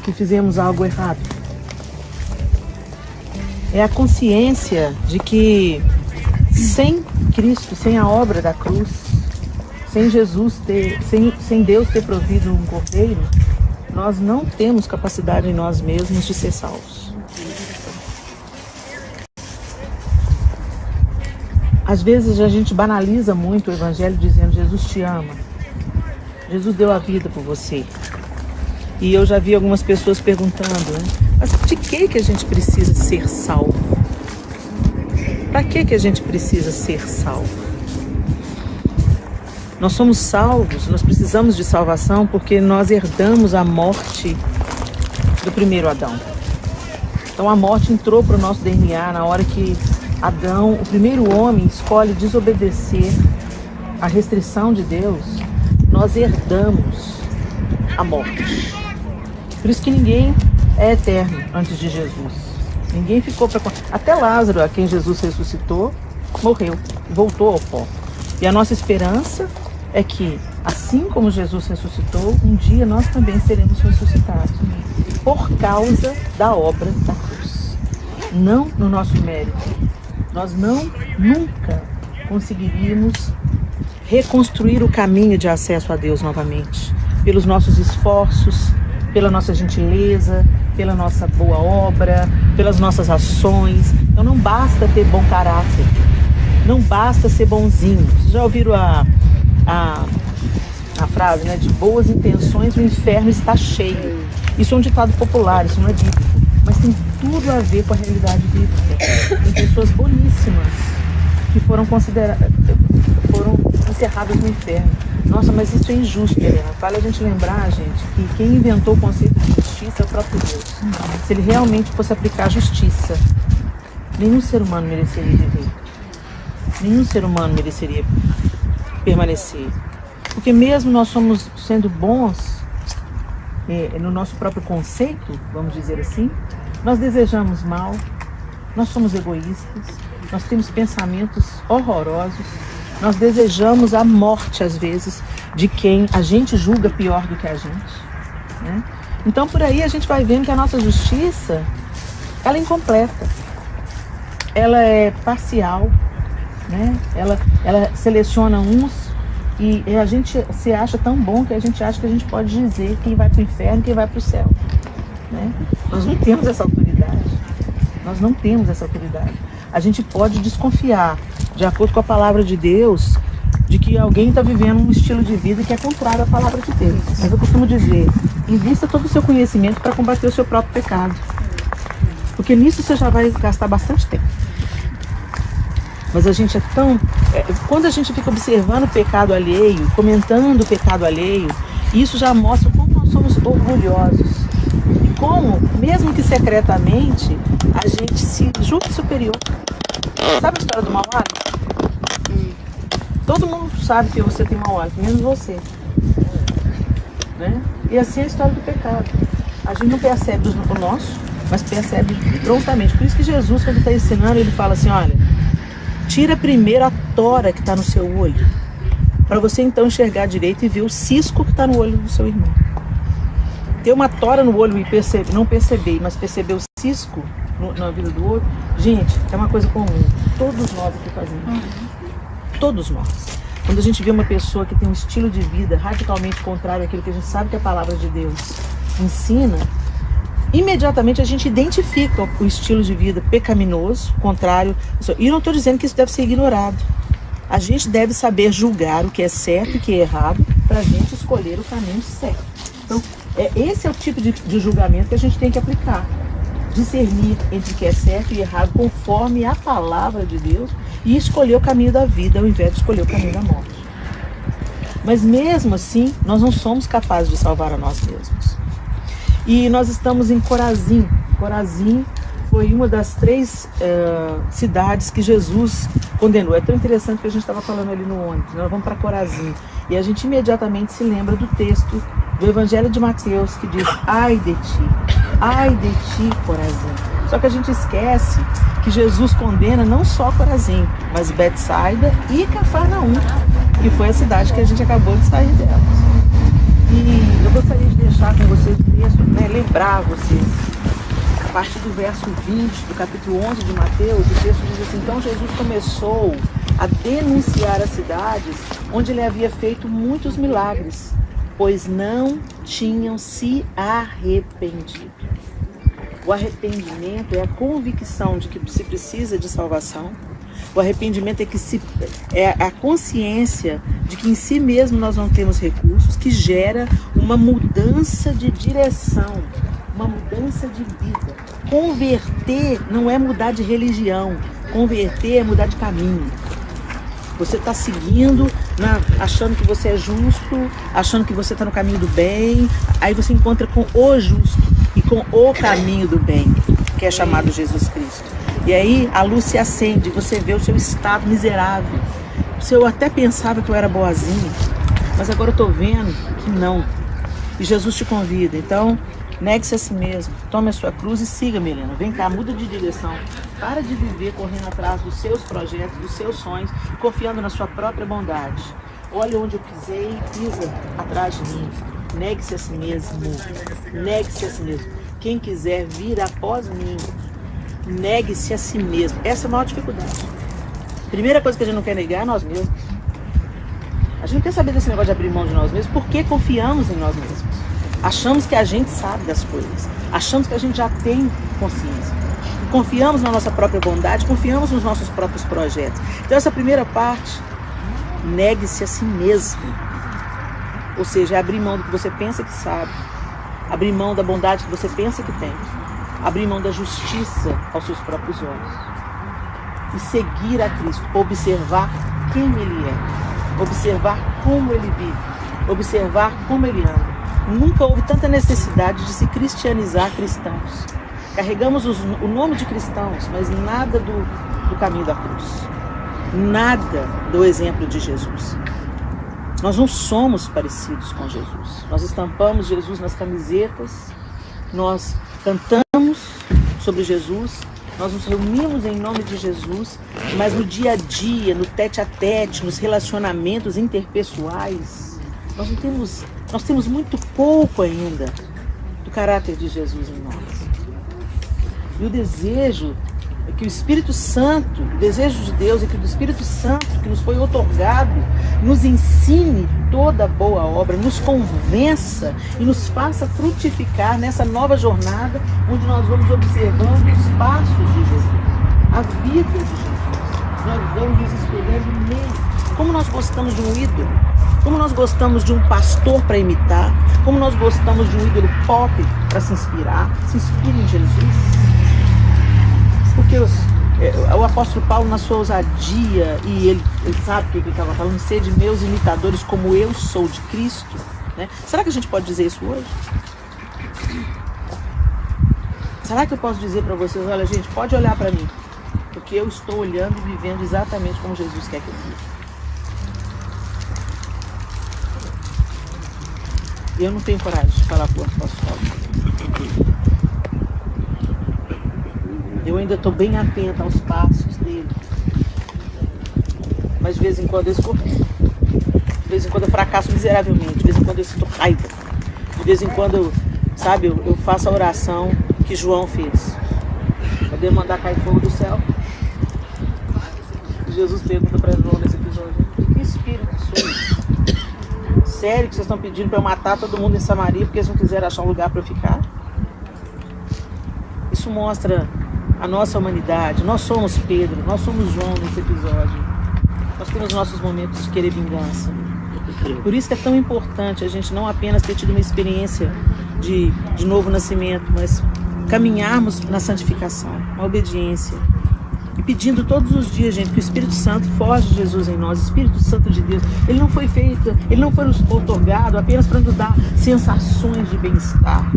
que fizemos algo errado. É a consciência de que sem Cristo, sem a obra da cruz, sem Jesus sem Deus ter provido um cordeiro, nós não temos capacidade em nós mesmos de ser salvos. Às vezes a gente banaliza muito o evangelho dizendo: Jesus te ama, Jesus deu a vida por você. E eu já vi algumas pessoas perguntando, né? Mas de que a gente precisa ser salvo? Para que a gente precisa ser salvo? Nós somos salvos, nós precisamos de salvação porque nós herdamos a morte do primeiro Adão. Então a morte entrou para o nosso DNA na hora que Adão, o primeiro homem, escolhe desobedecer à restrição de Deus. Nós herdamos a morte. Por isso que ninguém é eterno antes de Jesus. Ninguém ficou para... Até Lázaro, a quem Jesus ressuscitou, morreu, voltou ao pó. E a nossa esperança é que, assim como Jesus ressuscitou, um dia nós também seremos ressuscitados. Por causa da obra da cruz. Não no nosso mérito. Nós nunca conseguiríamos reconstruir o caminho de acesso a Deus novamente. Pelos nossos esforços, pela nossa gentileza, pela nossa boa obra, pelas nossas ações. Então não basta ter bom caráter, não basta ser bonzinho. Vocês já ouviram a frase, né? De boas intenções o inferno está cheio. Isso é um ditado popular, isso não é bíblico, mas tem tudo a ver com a realidade bíblica. Tem pessoas boníssimas que foram encerradas no inferno. Nossa, mas isso é injusto, Helena. Vale a gente lembrar, gente, que quem inventou o conceito de justiça é o próprio Deus. Se ele realmente fosse aplicar justiça, nenhum ser humano mereceria viver. Nenhum ser humano mereceria permanecer. Porque mesmo nós somos sendo bons no nosso próprio conceito, vamos dizer assim, nós desejamos mal, nós somos egoístas, nós temos pensamentos horrorosos, nós desejamos a morte, às vezes, de quem a gente julga pior do que a gente, né? Então, por aí a gente vai vendo que a nossa justiça, ela é incompleta, ela é parcial, né? Ela seleciona uns e a gente se acha tão bom que a gente acha que a gente pode dizer quem vai para o inferno e quem vai para o céu, né? Nós não temos essa autoridade. Nós não temos essa autoridade. A gente pode desconfiar, de acordo com a palavra de Deus, de que alguém está vivendo um estilo de vida que é contrário à palavra de Deus. Mas eu costumo dizer, invista todo o seu conhecimento para combater o seu próprio pecado. Porque nisso você já vai gastar bastante tempo. Mas a gente é tão... quando a gente fica observando o pecado alheio, comentando o pecado alheio, isso já mostra como nós somos orgulhosos. E como, mesmo que secretamente, a gente se julga superior. Sabe a história do mau hálito? Todo mundo sabe que você tem mau hálito, menos você, né? E assim é a história do pecado. A gente não percebe o nosso, mas percebe prontamente. Por isso que Jesus, quando está ensinando, ele fala assim: olha, tira primeiro a tora que está no seu olho, para você então enxergar direito e ver o cisco que está no olho do seu irmão. Ter uma tora no olho e não perceber, mas perceber o cisco na vida do outro, gente, é uma coisa comum. Todos nós aqui fazemos. Todos nós. Quando a gente vê uma pessoa que tem um estilo de vida radicalmente contrário àquilo que a gente sabe que a palavra de Deus ensina, imediatamente a gente identifica o estilo de vida pecaminoso, contrário. E eu não estou dizendo que isso deve ser ignorado. A gente deve saber julgar o que é certo e o que é errado para a gente escolher o caminho certo. Então, esse é o tipo de julgamento que a gente tem que aplicar. Discernir entre o que é certo e errado conforme a palavra de Deus e escolher o caminho da vida ao invés de escolher o caminho da morte. Mas mesmo assim, nós não somos capazes de salvar a nós mesmos. E nós estamos em Corazim. Corazim foi uma das 3 cidades que Jesus condenou. É tão interessante que a gente estava falando ali no ônibus. Nós vamos para Corazim. E a gente imediatamente se lembra do texto do Evangelho de Mateus, que diz: ai de ti, Corazim. Só que a gente esquece que Jesus condena não só Corazim, mas Betsaida e Cafarnaum, que foi a cidade que a gente acabou de sair dela. E eu gostaria de deixar com vocês o texto, né? lembrar vocês, a partir do verso 20 do capítulo 11 de Mateus, o texto diz assim: então Jesus começou a denunciar as cidades onde ele havia feito muitos milagres, pois não tinham se arrependido. O arrependimento é a convicção de que se precisa de salvação. O arrependimento é a consciência de que em si mesmo nós não temos recursos, que gera uma mudança de direção, uma mudança de vida. Converter não é mudar de religião, converter é mudar de caminho. Você está seguindo, achando que você é justo, achando que você está no caminho do bem, aí você encontra com o justo e com o caminho do bem, que é chamado Jesus Cristo. E aí a luz se acende, você vê o seu estado miserável. Se eu até pensava que eu era boazinha, mas agora eu estou vendo que não. E Jesus te convida, então negue-se a si mesmo, tome a sua cruz e siga-me, Helena. Vem cá, muda de direção. Para de viver correndo atrás dos seus projetos, dos seus sonhos, confiando na sua própria bondade. Olha onde eu pisei e pisa atrás de mim. Negue-se a si mesmo. Negue-se a si mesmo. Quem quiser vir após mim, negue-se a si mesmo. Essa é a maior dificuldade. Primeira coisa que a gente não quer negar é nós mesmos. A gente não quer saber desse negócio de abrir mão de nós mesmos, porque confiamos em nós mesmos. Achamos que a gente sabe das coisas. Achamos que a gente já tem consciência. Confiamos na nossa própria bondade, confiamos nos nossos próprios projetos. Então essa primeira parte, negue-se a si mesmo. Ou seja, é abrir mão do que você pensa que sabe. Abrir mão da bondade que você pensa que tem. Abrir mão da justiça aos seus próprios olhos. E seguir a Cristo. Observar quem Ele é. Observar como Ele vive. Observar como Ele anda. Nunca houve tanta necessidade de se cristianizar cristãos. Carregamos o nome de cristãos, mas nada do caminho da cruz. Nada do exemplo de Jesus. Nós não somos parecidos com Jesus. Nós estampamos Jesus nas camisetas, nós cantamos sobre Jesus, nós nos reunimos em nome de Jesus, mas no dia a dia, no tete a tete, nos relacionamentos interpessoais, nós temos muito pouco ainda do caráter de Jesus em nós. E o desejo é que o Espírito Santo, o desejo de Deus é que o Espírito Santo que nos foi otorgado, nos ensine toda boa obra, nos convença e nos faça frutificar nessa nova jornada, onde nós vamos observando os passos de Jesus, a vida de Jesus. Nós vamos nos espelhando nele. Como nós gostamos de um ídolo, como nós gostamos de um pastor para imitar, como nós gostamos de um ídolo pop para se inspirar. Se inspire em Jesus. Porque o apóstolo Paulo, na sua ousadia, e ele sabe o que ele estava falando, ser de meus imitadores como eu sou de Cristo, né? Será que a gente pode dizer isso hoje? Será que eu posso dizer para vocês, olha gente, pode olhar para mim, porque eu estou olhando e vivendo exatamente como Jesus quer que eu viva. Eu não tenho coragem de falar para o apóstolo Paulo. Eu ainda estou bem atenta aos passos dele. Mas de vez em quando eu escorrego. De vez em quando eu fracasso miseravelmente. De vez em quando eu sinto raiva. De vez em quando eu faço a oração que João fez. Poder mandar cair fogo do céu. Jesus pergunta para João nesse episódio: que espírito sou? Sério que vocês estão pedindo para eu matar todo mundo em Samaria porque eles não quiseram achar um lugar para eu ficar? Isso mostra a nossa humanidade. Nós somos Pedro, nós somos João nesse episódio. Nós temos nossos momentos de querer vingança. Por isso que é tão importante a gente não apenas ter tido uma experiência de novo nascimento, mas caminharmos na santificação, na obediência. E pedindo todos os dias, gente, que o Espírito Santo forge Jesus em nós, o Espírito Santo de Deus. Ele não foi feito, ele não foi nos otorgado apenas para nos dar sensações de bem-estar,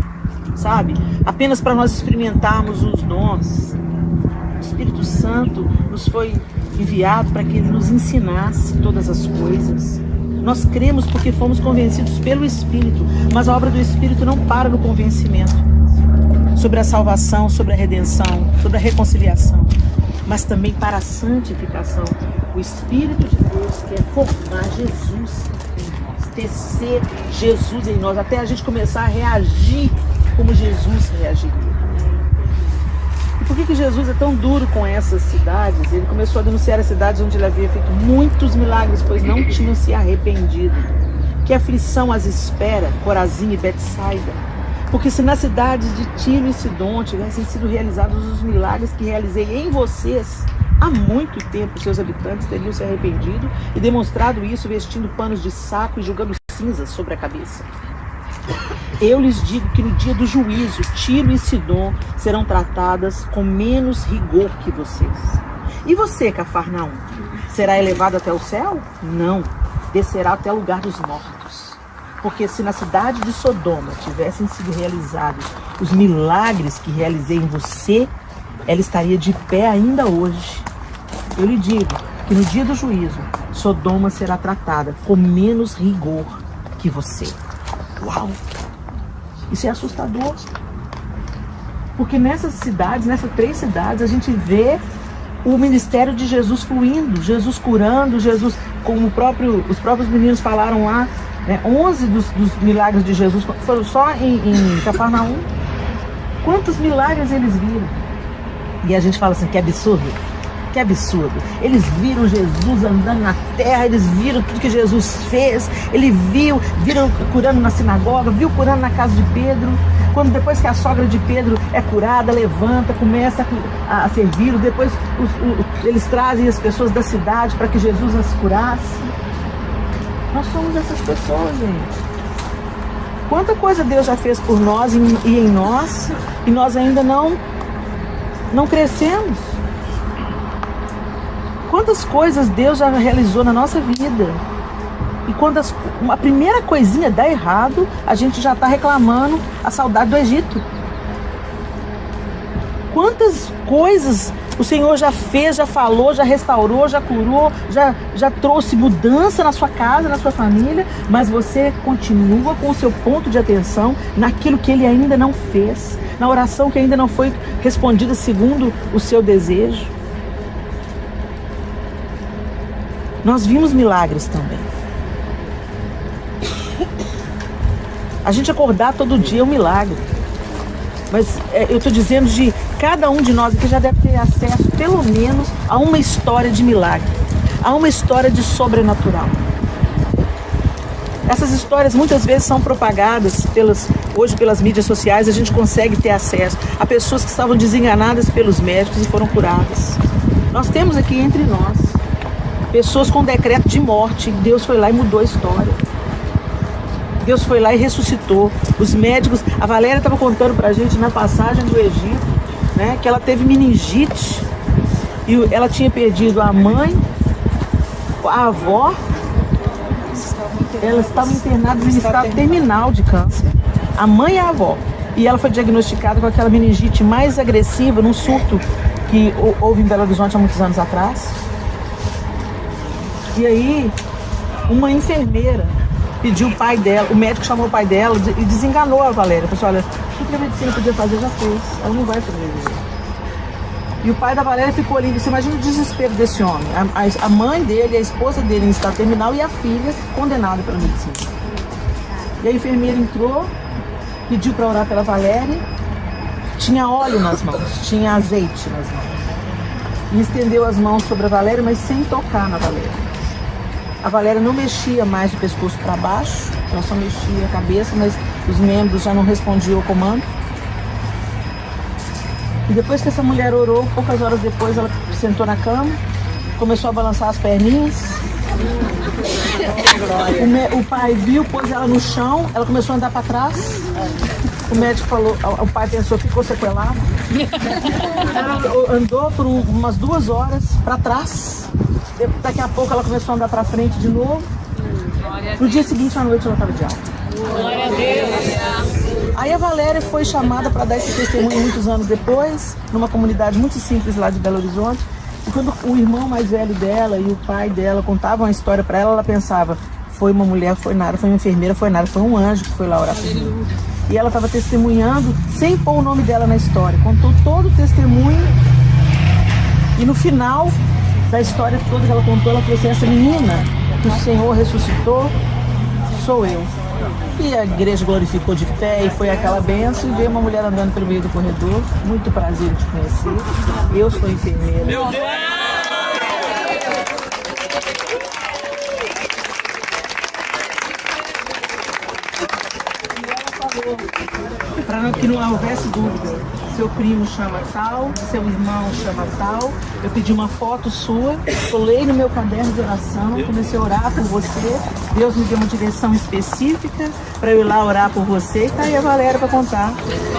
sabe? Apenas para nós experimentarmos os dons. O Espírito Santo nos foi enviado para que ele nos ensinasse todas as coisas. Nós cremos porque fomos convencidos pelo Espírito, mas a obra do Espírito não para no convencimento sobre a salvação, sobre a redenção, sobre a reconciliação, mas também para a santificação. O Espírito de Deus quer formar Jesus em nós, tecer Jesus em nós, até a gente começar a reagir como Jesus reagiria. E por que Jesus é tão duro com essas cidades? Ele começou a denunciar as cidades onde ele havia feito muitos milagres, pois não tinham se arrependido. Que aflição as espera, Corazim e Betsaida? Porque se nas cidades de Tiro e Sidom tivessem sido realizados os milagres que realizei em vocês, há muito tempo seus habitantes teriam se arrependido e demonstrado isso vestindo panos de saco e jogando cinzas sobre a cabeça. Eu lhes digo que no dia do juízo, Tiro e Sidom serão tratadas com menos rigor que vocês. E você, Cafarnaum, será elevado até o céu? Não, descerá até o lugar dos mortos. Porque se na cidade de Sodoma tivessem sido realizados os milagres que realizei em você, ela estaria de pé ainda hoje. Eu lhe digo que no dia do juízo, Sodoma será tratada com menos rigor que você. Uau! Isso é assustador. Porque nessas cidades, nessas 3 cidades, a gente vê o ministério de Jesus fluindo, Jesus curando, Jesus, como os próprios meninos falaram lá, né, 11 dos milagres de Jesus foram só em Cafarnaum. Quantos milagres eles viram? E a gente fala assim, que absurdo. Que absurdo. Eles viram Jesus andando na terra, eles viram tudo que Jesus fez, viram curando na sinagoga, viu curando na casa de Pedro. Quando depois que a sogra de Pedro é curada, levanta, começa a servir, depois eles trazem as pessoas da cidade para que Jesus as curasse. Nós somos essas pessoas, gente. Quanta coisa Deus já fez por nós e em nós, e nós ainda não crescemos. Quantas coisas Deus já realizou na nossa vida. E quando a primeira coisinha dá errado, a gente já está reclamando a saudade do Egito. Quantas coisas o Senhor já fez, já falou, já restaurou, já curou, já trouxe mudança na sua casa, na sua família, mas você continua com o seu ponto de atenção naquilo que Ele ainda não fez, na oração que ainda não foi respondida segundo o seu desejo. Nós vimos milagres também. A gente acordar todo dia é um milagre. Mas eu estou dizendo de cada um de nós aqui já deve ter acesso pelo menos a uma história de milagre, a uma história de sobrenatural. Essas histórias muitas vezes são propagadas hoje pelas mídias sociais, a gente consegue ter acesso a pessoas que estavam desenganadas pelos médicos e foram curadas. Nós temos aqui entre nós pessoas com decreto de morte, Deus foi lá e mudou a história. Deus foi lá e ressuscitou. Os médicos, a Valéria estava contando pra gente na passagem do Egito, né, que ela teve meningite e ela tinha perdido a mãe, a avó, elas estavam internadas em estado terminal de câncer. A mãe e a avó. E ela foi diagnosticada com aquela meningite mais agressiva, num surto que houve em Belo Horizonte há muitos anos atrás. E aí, uma enfermeira pediu o pai dela, o médico chamou o pai dela e desenganou a Valéria. Falou assim, olha, tudo que a medicina podia fazer já fez, ela não vai sobreviver. E o pai da Valéria ficou ali, você imagina o desespero desse homem. A mãe dele, a esposa dele em estado terminal e a filha condenada pela medicina. E a enfermeira entrou, pediu para orar pela Valéria, tinha óleo nas mãos, tinha azeite nas mãos. E estendeu as mãos sobre a Valéria, mas sem tocar na Valéria. A Valéria não mexia mais do pescoço para baixo, ela só mexia a cabeça, mas os membros já não respondiam ao comando. E depois que essa mulher orou, poucas horas depois ela sentou na cama, começou a balançar as perninhas. O pai viu, pôs ela no chão, ela começou a andar para trás. O médico falou, o pai pensou, ficou sequelado. Ela andou por umas 2 horas para trás. Daqui a pouco ela começou a andar para frente de novo. No dia seguinte, à noite, ela estava de alta. Glória a Deus. Aí a Valéria foi chamada para dar esse testemunho muitos anos depois, numa comunidade muito simples lá de Belo Horizonte. E quando o irmão mais velho dela e o pai dela contavam a história para ela, ela pensava, foi uma mulher, foi nada, foi uma enfermeira, foi nada, foi um anjo que foi lá orar por mim. E ela estava testemunhando sem pôr o nome dela na história. Contou todo o testemunho e no final da história toda que ela contou, ela falou assim, essa menina que o Senhor ressuscitou, sou eu. E a igreja glorificou de pé e foi aquela bênção. E veio uma mulher andando pelo meio do corredor. Muito prazer em te conhecer. Eu sou enfermeira. Meu Deus! Para que não houvesse dúvida, seu primo chama tal, seu irmão chama tal. Eu pedi uma foto sua, colei no meu caderno de oração, comecei a orar por você. Deus me deu uma direção específica para eu ir lá orar por você. E tá aí a Valéria para contar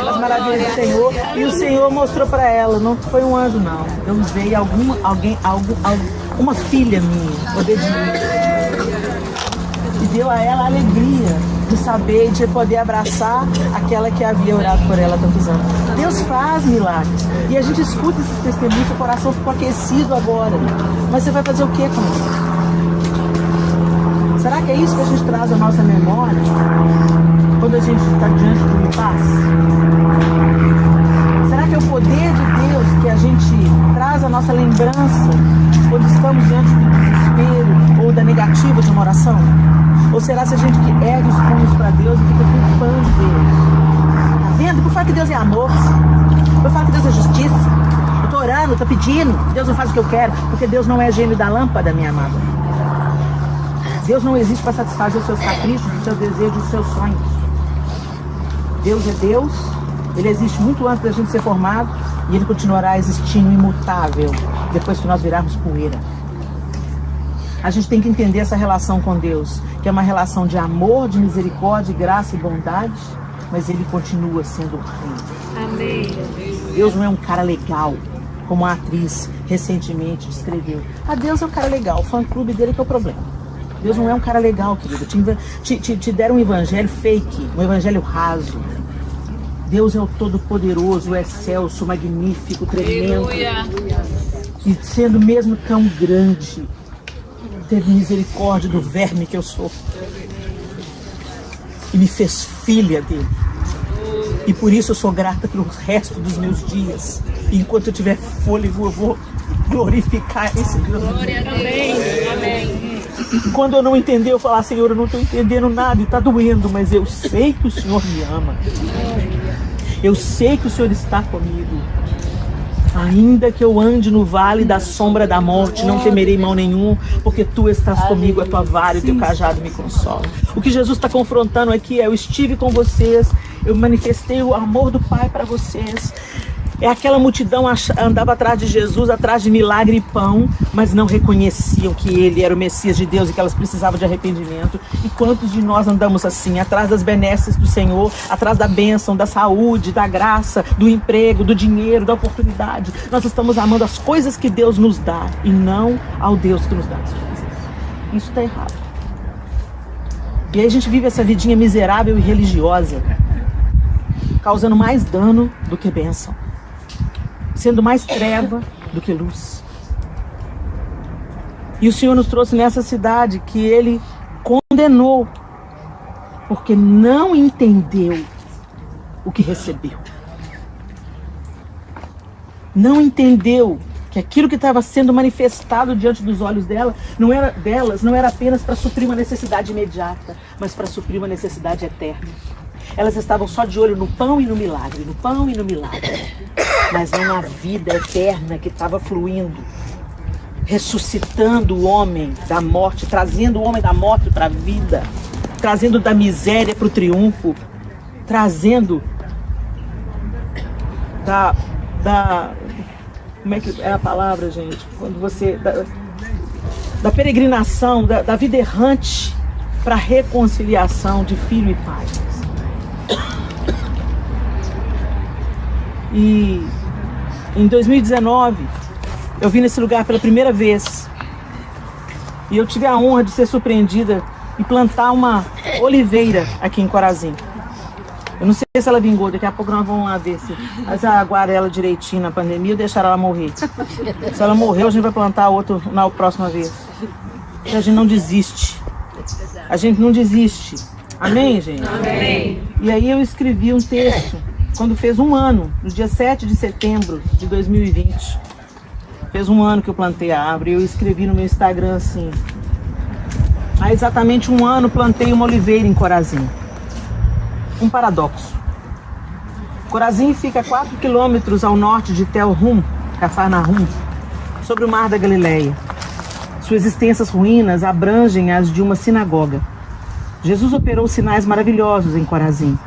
as maravilhas do Senhor. E o Senhor mostrou para ela, não foi um anjo não. Eu usei uma filha minha, poder de mim. E deu a ela a alegria de saber, de poder abraçar aquela que havia orado por ela há tantos anos. Deus faz milagres. E a gente escuta esses testemunhos, o coração ficou aquecido agora. Mas você vai fazer o que com isso? Será que é isso que a gente traz à nossa memória quando a gente está diante de um impasse? Será que é o poder de Deus que a gente traz à nossa lembrança quando estamos diante do desespero ou da negativa de uma oração? Ou será se a gente que ergue os punhos para Deus e fica culpando Deus? Tá vendo? Por falar que Deus é amor, por falar que Deus é justiça. Eu tô orando, tô pedindo, Deus não faz o que eu quero, porque Deus não é gênio da lâmpada, minha amada. Deus não existe para satisfazer os seus caprichos, os seus desejos, os seus sonhos. Deus é Deus, Ele existe muito antes da gente ser formado e Ele continuará existindo imutável depois que nós virarmos poeira. A gente tem que entender essa relação com Deus, que é uma relação de amor, de misericórdia, graça e bondade, mas Ele continua sendo o Rei. Amém. Deus não é um cara legal, como a atriz recentemente descreveu. Deus é um cara legal, o fã-clube dele que é o problema. Deus não é um cara legal, querido. Te deram um evangelho fake, um evangelho raso. Deus é o todo-poderoso, o excelso, o magnífico, o tremendo. E sendo mesmo tão grande, teve misericórdia do verme que eu sou e me fez filha dele, e por isso eu sou grata pelo resto dos meus dias, e enquanto eu tiver fôlego eu vou glorificar esse Deus. Glória a Deus. Amém. Quando eu não entender, eu falar: Senhor, eu não estou entendendo nada e está doendo, mas eu sei que o Senhor me ama, eu sei que o Senhor está comigo. Ainda que eu ande no vale da sombra da morte, não temerei mal nenhum, porque tu estás comigo, a tua vara e o teu cajado me consolam. O que Jesus está confrontando aqui é: eu estive com vocês, eu manifestei o amor do Pai para vocês. É aquela multidão andava atrás de Jesus, atrás de milagre e pão, mas não reconheciam que Ele era o Messias de Deus e que elas precisavam de arrependimento. E quantos de nós andamos assim, atrás das benesses do Senhor, atrás da bênção, da saúde, da graça, do emprego, do dinheiro, da oportunidade? Nós estamos amando as coisas que Deus nos dá e não ao Deus que nos dá as coisas. Isso está errado. E aí a gente vive essa vidinha miserável e religiosa, causando mais dano do que bênção, sendo mais treva do que luz. E o Senhor nos trouxe nessa cidade que Ele condenou, porque não entendeu o que recebeu. Não entendeu que aquilo que estava sendo manifestado diante dos olhos delas não era apenas para suprir uma necessidade imediata, mas para suprir uma necessidade eterna. Elas estavam só de olho no pão e no milagre, no pão e no milagre, mas não na vida eterna que estava fluindo, ressuscitando o homem da morte, trazendo o homem da morte para a vida, trazendo da miséria para o triunfo, trazendo como é que é a palavra, gente? Quando você da peregrinação, da vida errante para a reconciliação de filho e pai. E em 2019 eu vim nesse lugar pela primeira vez e eu tive a honra de ser surpreendida e plantar uma oliveira aqui em Corazim. Eu não sei se ela vingou, daqui a pouco nós vamos lá ver se aguardar ela direitinho na pandemia ou deixar ela morrer. Se ela morreu, a gente vai plantar outro na próxima vez. E a gente não desiste. A gente não desiste. Amém, gente? Amém. E aí eu escrevi um texto quando fez um ano, no dia 7 de setembro de 2020. Fez um ano que eu plantei a árvore e eu escrevi no meu Instagram assim: Há exatamente 1 ano plantei uma oliveira em Corazim. Um paradoxo. Corazim fica a 4 quilômetros ao norte de Tel Rum, Cafarnaum, sobre o mar da Galileia. Suas extensas ruínas abrangem as de uma sinagoga. Jesus operou sinais maravilhosos em Corazim,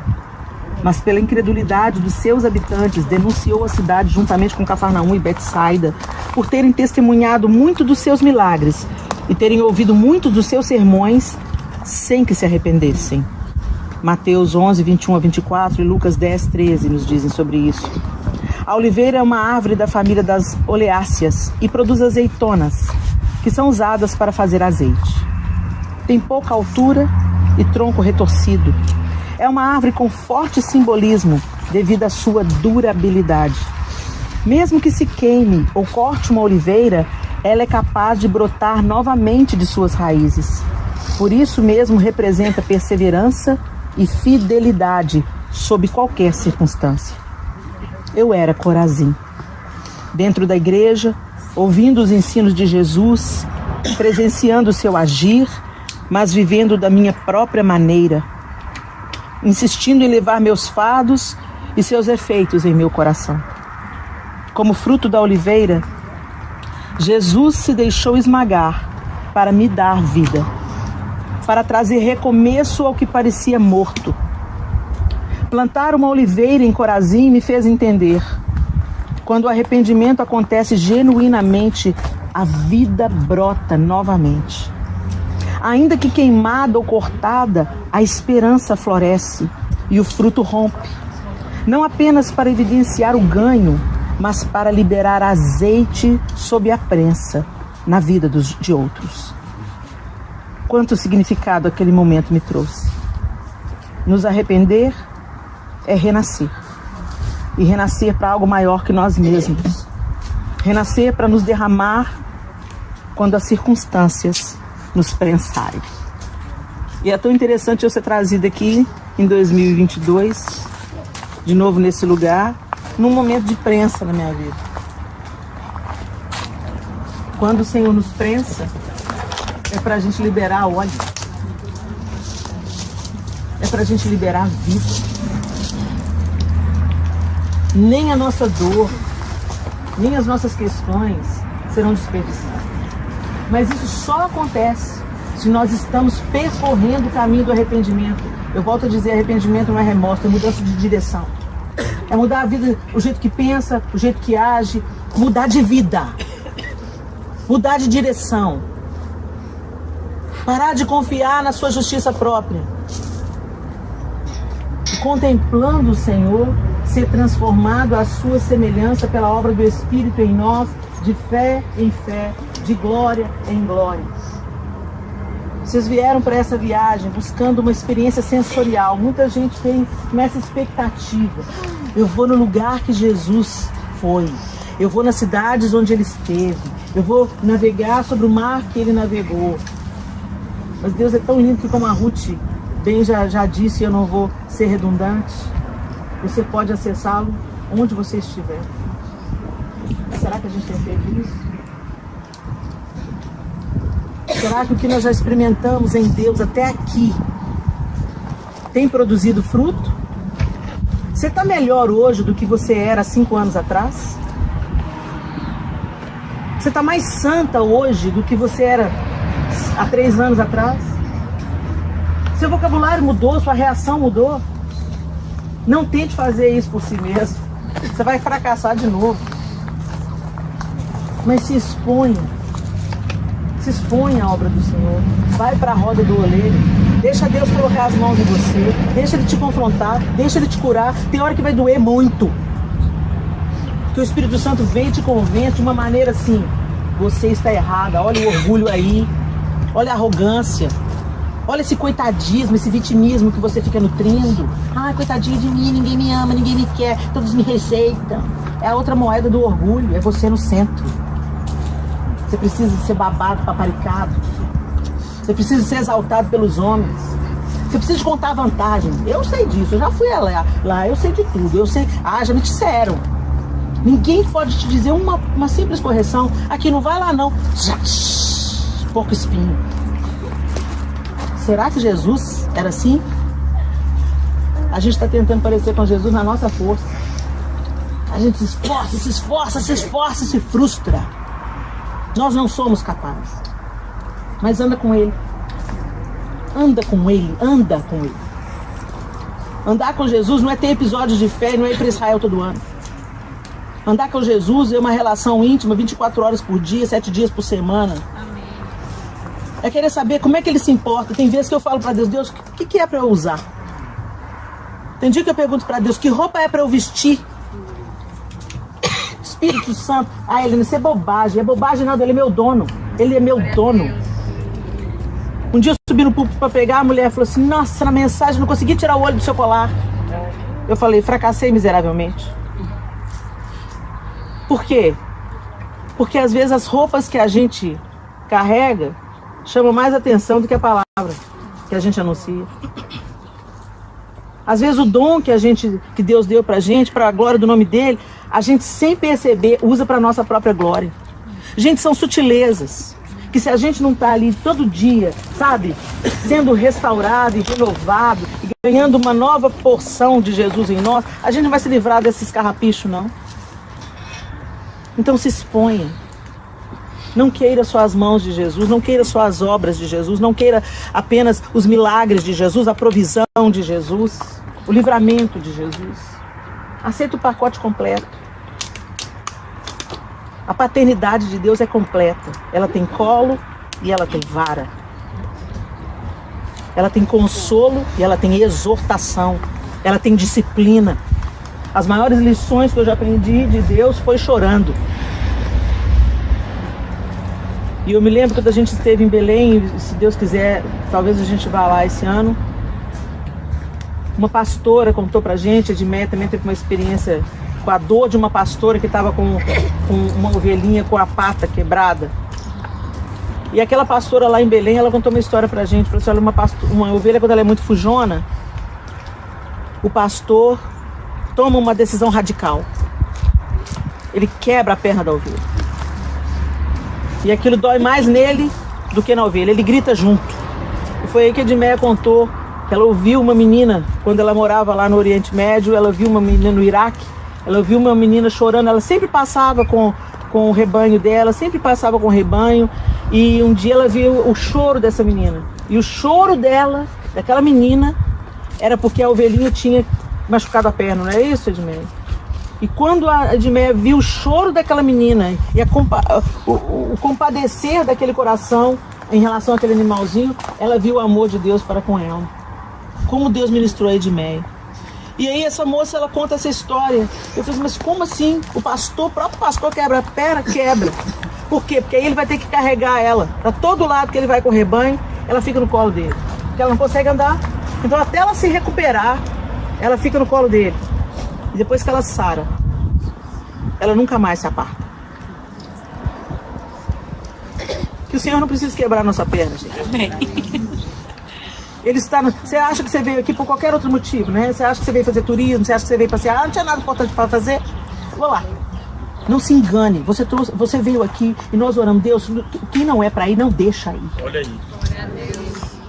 mas pela incredulidade dos seus habitantes denunciou a cidade juntamente com Cafarnaum e Betsaida por terem testemunhado muito dos seus milagres e terem ouvido muitos dos seus sermões sem que se arrependessem. Mateus 11, 21 a 24 e Lucas 10, 13 nos dizem sobre isso. A oliveira é uma árvore da família das oleáceas e produz azeitonas, que são usadas para fazer azeite. Tem pouca altura e tronco retorcido. É uma árvore com forte simbolismo devido à sua durabilidade. Mesmo que se queime ou corte uma oliveira, ela é capaz de brotar novamente de suas raízes. Por isso mesmo representa perseverança e fidelidade sob qualquer circunstância. Eu era Corazim. Dentro da igreja, ouvindo os ensinos de Jesus, presenciando o seu agir, mas vivendo da minha própria maneira, insistindo em levar meus fados e seus efeitos em meu coração. Como fruto da oliveira, Jesus se deixou esmagar para me dar vida, para trazer recomeço ao que parecia morto. Plantar uma oliveira em Corazim me fez entender: quando o arrependimento acontece genuinamente, a vida brota novamente. Ainda que queimada ou cortada, a esperança floresce e o fruto rompe. Não apenas para evidenciar o ganho, mas para liberar azeite sob a prensa na vida de outros. Quanto significado aquele momento me trouxe. Nos arrepender é renascer. E renascer para algo maior que nós mesmos. Renascer para nos derramar quando as circunstâncias nos prensarem. E é tão interessante eu ser trazida aqui em 2022, de novo nesse lugar, num momento de prensa na minha vida. Quando o Senhor nos prensa, é para a gente liberar óleo. É para a gente liberar vida. Nem a nossa dor, nem as nossas questões serão desperdiçadas. Mas isso só acontece se nós estamos percorrendo o caminho do arrependimento. Eu volto a dizer, arrependimento não é remorso, é mudança de direção. É mudar a vida, o jeito que pensa, o jeito que age, mudar de vida. Mudar de direção. Parar de confiar na sua justiça própria. E contemplando o Senhor, ser transformado à sua semelhança pela obra do Espírito em nós, de fé em fé, de glória em glória. Vocês vieram para essa viagem buscando uma experiência sensorial. Muita gente tem essa expectativa. Eu vou no lugar que Jesus foi. Eu vou nas cidades onde ele esteve. Eu vou navegar sobre o mar que ele navegou. Mas Deus é tão lindo que, como a Ruth bem já disse, eu não vou ser redundante, você pode acessá-lo onde você estiver. Será que a gente tem feito isso? Será que o que nós já experimentamos em Deus até aqui tem produzido fruto? Você está melhor hoje do que você era 5 anos atrás? Você está mais santa hoje do que você era há 3 anos atrás? Seu vocabulário mudou, sua reação mudou? Não tente fazer isso por si mesmo. Você vai fracassar de novo. Mas se exponha. Se expõe à obra do Senhor. Vai para a roda do oleiro. Deixa Deus colocar as mãos em você. Deixa Ele te confrontar. Deixa Ele te curar. Tem hora que vai doer muito. Que o Espírito Santo vem e te convence de uma maneira assim: você está errada. Olha o orgulho aí. Olha a arrogância. Olha esse coitadismo, esse vitimismo que você fica nutrindo. Ai, coitadinho de mim, ninguém me ama, ninguém me quer, todos me rejeitam. É a outra moeda do orgulho, é você no centro. Você precisa ser babado, paparicado. Você precisa ser exaltado pelos homens. Você precisa de contar vantagem. Eu sei disso, eu já fui lá, eu sei de tudo. Eu sei, já me disseram. Ninguém pode te dizer uma simples correção. Aqui não vai lá não. Pouco espinho. Será que Jesus era assim? A gente está tentando parecer com Jesus na nossa força. A gente se esforça, se frustra. Nós não somos capazes. Mas anda com Ele. Anda com Ele. Andar com Jesus não é ter episódios de fé, não é ir para Israel todo ano. Andar com Jesus é uma relação íntima, 24 horas por dia, 7 dias por semana. Amém. É querer saber como é que Ele se importa. Tem vezes que eu falo para Deus, Deus, o que é para eu usar? Tem dia que eu pergunto para Deus, que roupa é para eu vestir? Espírito Santo. Ah, Helena, isso é bobagem. É bobagem nada, Ele é meu dono. Ele é meu dono. Um dia eu subi no púlpito para pregar, a mulher falou assim, nossa, na mensagem não consegui tirar o olho do seu colar. Eu falei, fracassei miseravelmente. Por quê? Porque às vezes as roupas que a gente carrega chamam mais atenção do que a palavra que a gente anuncia. Às vezes o dom que Deus deu pra gente, para a glória do nome dele, a gente sem perceber usa para nossa própria glória. Gente, são sutilezas que se a gente não tá ali todo dia, sabe, sendo restaurado e renovado e ganhando uma nova porção de Jesus em nós, a gente não vai se livrar desses carrapichos, não. Então se exponha. Não queira só as mãos de Jesus, não queira só as obras de Jesus, não queira apenas os milagres de Jesus, a provisão de Jesus, o livramento de Jesus. Aceita o pacote completo. A paternidade de Deus é completa. Ela tem colo e ela tem vara. Ela tem consolo e ela tem exortação. Ela tem disciplina. As maiores lições que eu já aprendi de Deus foi chorando. E eu me lembro quando a gente esteve em Belém, se Deus quiser, talvez a gente vá lá esse ano. Uma pastora contou pra gente, a Edmeia também teve uma experiência com a dor de uma pastora que estava com uma ovelhinha com a pata quebrada. E aquela pastora lá em Belém, ela contou uma história pra gente. Falou assim, olha, uma ovelha quando ela é muito fujona, o pastor toma uma decisão radical. Ele quebra a perna da ovelha. E aquilo dói mais nele do que na ovelha. Ele grita junto. E foi aí que a Edmeia contou que ela ouviu uma menina, quando ela morava lá no Oriente Médio, ela viu uma menina no Iraque, ela viu uma menina chorando, ela sempre passava com o rebanho dela, sempre passava com o rebanho, e um dia ela viu o choro dessa menina. E o choro dela, daquela menina, era porque a ovelhinha tinha machucado a perna, não é isso, Edmeia? E quando a Edmeia viu o choro daquela menina e o compadecer daquele coração em relação àquele animalzinho, ela viu o amor de Deus para com ela. Como Deus ministrou a Edmeia. E aí essa moça, ela conta essa história. Eu falei, mas como assim? O próprio pastor quebra a perna? Quebra. Por quê? Porque aí ele vai ter que carregar ela. Para todo lado que ele vai com o rebanho, ela fica no colo dele. Porque ela não consegue andar. Então até ela se recuperar, ela fica no colo dele. E depois que ela sara, ela nunca mais se aparta. Que o Senhor não precisa quebrar a nossa perna, gente. Amém. Ele está Você acha que você veio aqui por qualquer outro motivo, né? Você acha que você veio fazer turismo, você acha que você veio passear, não tinha nada importante para fazer? Vou lá. Não se engane. Você veio aqui e nós oramos, Deus, quem não é para ir, não deixa ir. Olha aí.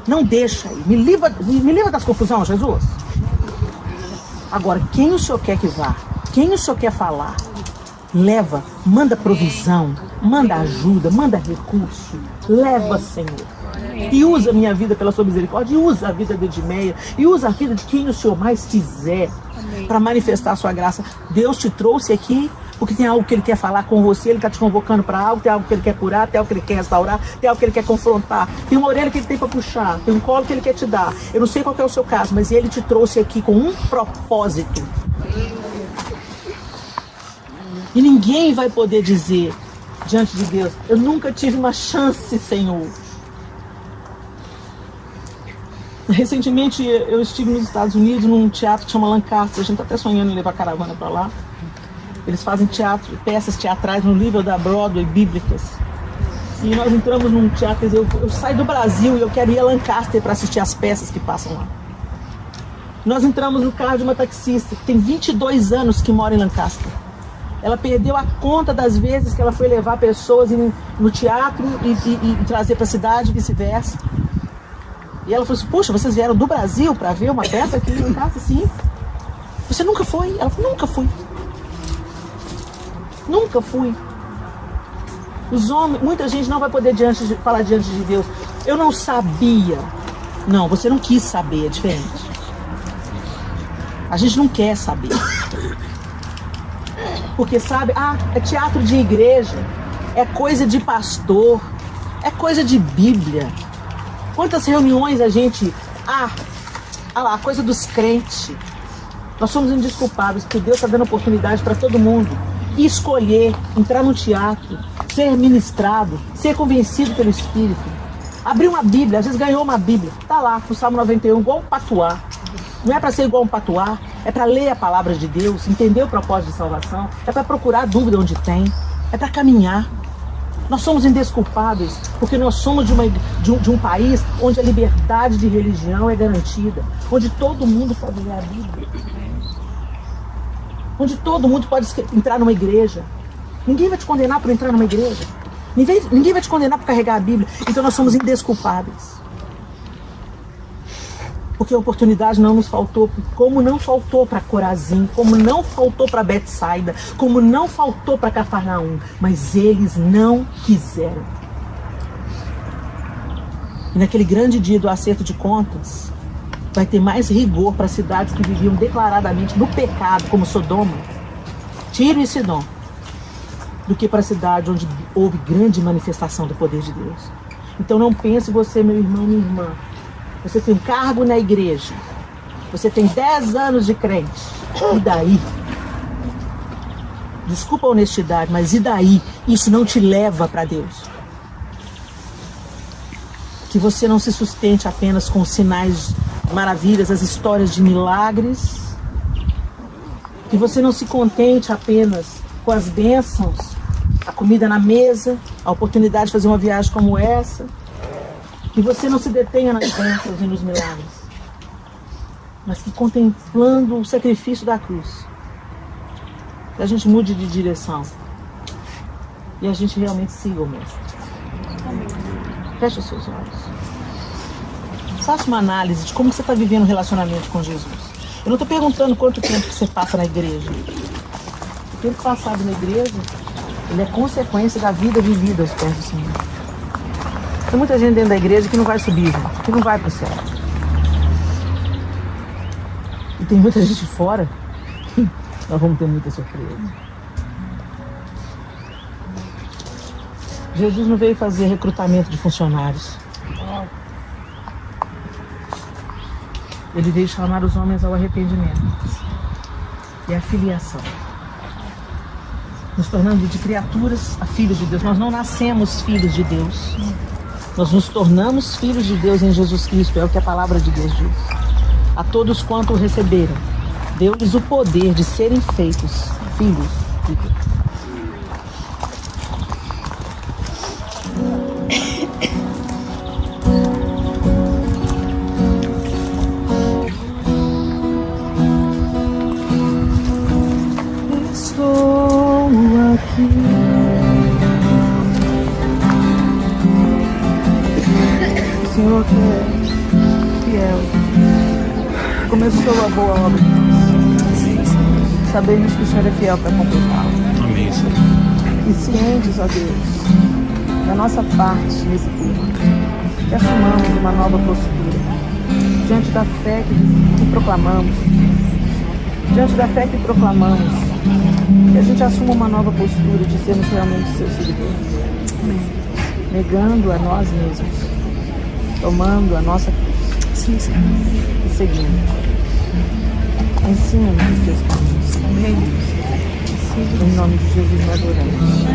Não deixa ir. Me livra das confusões, Jesus. Agora, quem o Senhor quer que vá? Quem o Senhor quer falar? Leva, manda provisão, manda ajuda, manda recurso. Leva, Senhor. E usa a minha vida pela sua misericórdia, e usa a vida de Edmeia, e usa a vida de quem o Senhor mais quiser para manifestar a sua graça. Deus te trouxe aqui porque tem algo que Ele quer falar com você, Ele está te convocando para algo, tem algo que Ele quer curar, tem algo que Ele quer restaurar, tem algo que Ele quer confrontar, tem uma orelha que Ele tem para puxar, tem um colo que Ele quer te dar. Eu não sei qual que é o seu caso, mas Ele te trouxe aqui com um propósito. E ninguém vai poder dizer diante de Deus, eu nunca tive uma chance, Senhor. Recentemente eu estive nos Estados Unidos num teatro que chama Lancaster. A gente está até sonhando em levar a caravana para lá. Eles fazem teatro, peças teatrais no nível da Broadway, bíblicas. E nós entramos num teatro, eu saio do Brasil e eu quero ir a Lancaster para assistir as peças que passam lá. Nós entramos no carro de uma taxista que tem 22 anos que mora em Lancaster. Ela perdeu a conta das vezes que ela foi levar pessoas no teatro e trazer para a cidade e vice-versa. E ela falou assim, puxa, vocês vieram do Brasil para ver uma peça aqui em casa? Sim. Você nunca foi? Ela falou, nunca fui. Nunca fui. Os homens, muita gente não vai poder falar diante de Deus. Eu não sabia. Não, você não quis saber, é diferente. A gente não quer saber. Porque sabe, é teatro de igreja, é coisa de pastor, é coisa de Bíblia. Quantas reuniões a gente... lá, coisa dos crentes. Nós somos indesculpáveis, porque Deus está dando oportunidade para todo mundo escolher, entrar no teatro, ser ministrado, ser convencido pelo Espírito. Abrir uma Bíblia, às vezes ganhou uma Bíblia. Está lá, no Salmo 91, igual um patuá. Não é para ser igual um patuá, é para ler a palavra de Deus, entender o propósito de salvação, é para procurar dúvida onde tem, é para caminhar. Nós somos indesculpáveis, porque nós somos de um país onde a liberdade de religião é garantida, onde todo mundo pode ler a Bíblia, onde todo mundo pode entrar numa igreja. Ninguém vai te condenar por entrar numa igreja, ninguém vai te condenar por carregar a Bíblia. Então nós somos indesculpáveis, porque a oportunidade não nos faltou, como não faltou para Corazim, como não faltou para Betsaida, como não faltou para Cafarnaum, mas eles não quiseram. E naquele grande dia do acerto de contas, vai ter mais rigor para cidades que viviam declaradamente no pecado, como Sodoma, Tiro e Sidom, do que para a cidade onde houve grande manifestação do poder de Deus. Então não pense você, meu irmão, minha irmã, você tem cargo na igreja, você tem 10 anos de crente, e daí? Desculpa a honestidade, mas e daí? Isso não te leva para Deus. Que você não se sustente apenas com sinais, maravilhas, as histórias de milagres. Que você não se contente apenas com as bênçãos, a comida na mesa, a oportunidade de fazer uma viagem como essa. Que você não se detenha nas bênçãos e nos milagres, mas que contemplando o sacrifício da cruz, que a gente mude de direção e a gente realmente siga o Mestre. Feche os seus olhos. Faça uma análise de como você está vivendo o relacionamento com Jesus. Eu não estou perguntando quanto tempo que você passa na igreja. O tempo passado na igreja, ele é consequência da vida vivida aos pés do Senhor. Tem muita gente dentro da igreja que não vai subir, gente, que não vai para o céu. E tem muita gente fora. Nós vamos ter muita surpresa. Jesus não veio fazer recrutamento de funcionários. Ele veio chamar os homens ao arrependimento e à filiação, nos tornando de criaturas a filhos de Deus. Nós não nascemos filhos de Deus. Nós nos tornamos filhos de Deus em Jesus Cristo, é o que a palavra de Deus diz. A todos quanto o receberam, deu-lhes o poder de serem feitos filhos de Deus. Estou aqui. O Senhor que é fiel, começou a boa obra em nós. Sabemos que o Senhor é fiel para completá-la. Amém, Senhor. E cientes, ó Deus, da nossa parte nesse tema, que assumamos uma nova postura diante da fé que proclamamos, que a gente assuma uma nova postura de sermos realmente seus seguidores. Amém. Negando a nós mesmos, tomando a nossa cruz e seguindo. Ensina-nos os teus caminhos. Amém. Em nome de Jesus nós oramos.